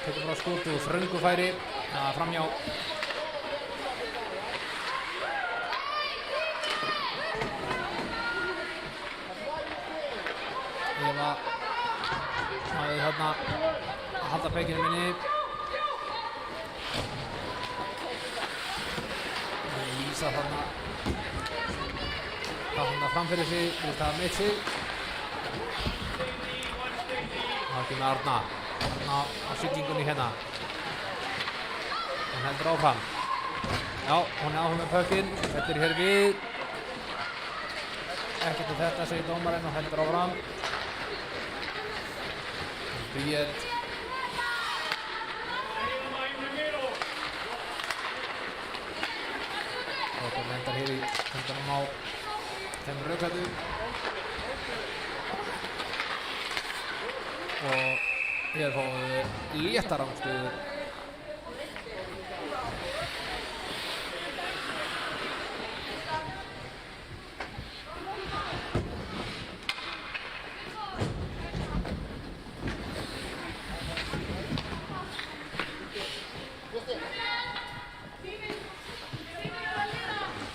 tekur frá skot og þröngu færi framhjá Eva náði þarna að halda pekinu minni Lísa þarna fram fyrir sig til að staða mitt sig þá ekki með Arna á siglingunni hérna hún heldur áfram já, hún áfram með pökkinn þetta hér við ekkert um þetta segir dómarinn og heldur áfram Bríett og það lendar hér í hundanum á þeim rauðklæddu og hér fáum við létta rangstöðu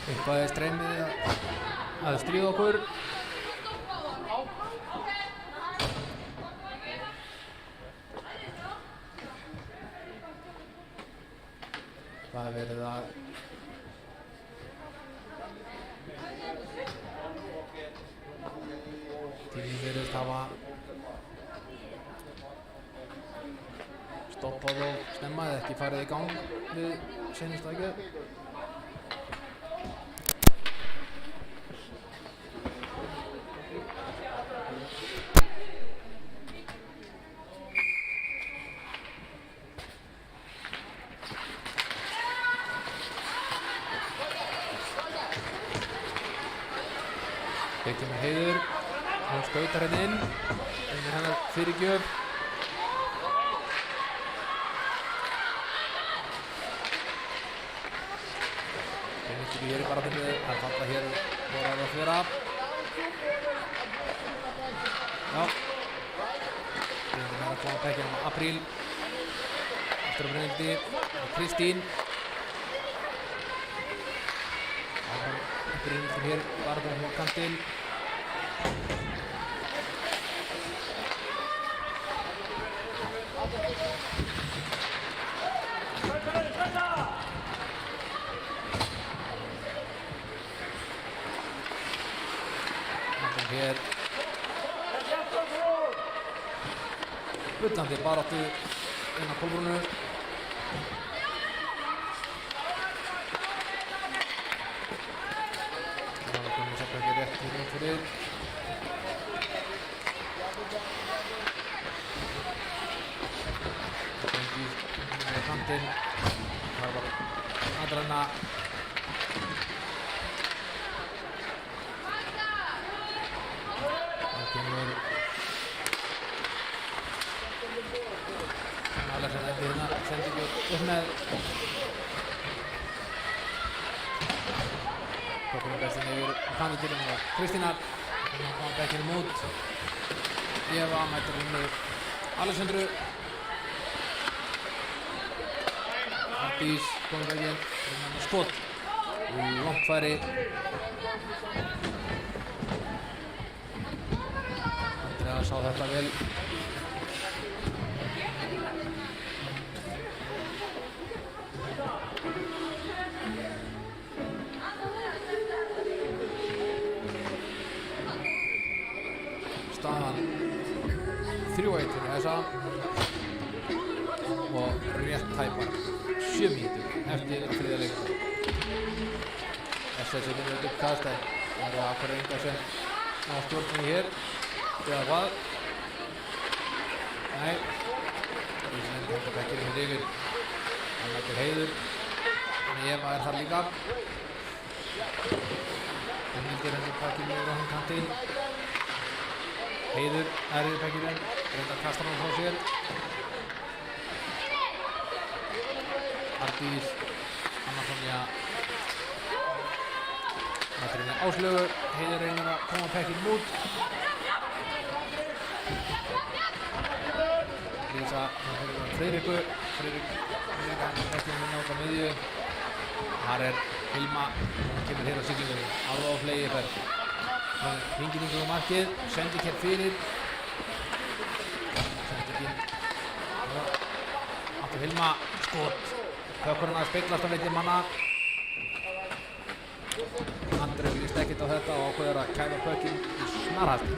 eitthvað er streymið að stríða okkur það er verið að tíminn virðist hafa stoppað og snemma eða ekki farið í gang við seinasta aðgerð Tekið með Heiður, hún skautar henni inn hennar fyrirgjöf. Það er ekki hér í baráttunni, það falla hér voru að vera. Já, það er að koma pekkin á Apríl, eftir að brennildi, Kristín. Brynildi hér, baráttunni hér kantinn. Hér bullandi baráttu inn á Kolbrúnu. Það var komið samt ekki rétt í raun fyrir. Það gengi á kantinn. Það var aðræna. Kemur Alexander eftir hérna, sendi ekki upp með Kokkurinn bestin yfir kanditurinn og Kristínar hann kom bekkinum út Eva mætir henni Alexandru Ardís kom bekkinn henni skot langt færi Andrea sá þetta vel staðan 3-1 fyrir þessa og rétt tæpar 7 mínútur eftir þriðja leikinn SS vinnur þetta uppkast en það eru Akureyri enga sem á stjórnum hér eða hvað nei Ísland hendur bekkirinn hér yfir hann mætir Heiður en Eva er þar líka Brynhildur hendur bekkirinn yfir á hann kantinn Heiður er yfir bekkirinn reyndar kastar hann frá sér Ardís Anna Sonja mætir henni Áslaugu Heiður reynir að koma bekkirinn út Lísa, hún hefur Friðriku. Friðrik hendur bæstum minna út á miðju. Þar Hilma, hún kemur hér á siglingunni, alveg á flegiferð. Hringir yngur úr markið, Sendík hér fyrir. Sendíkinn, aftur Hilma, skot. Hökkurinn að speglast á milli manna. Andreu líst ekkert á þetta og ákveður að kæfa pökkinn í snarhaldi.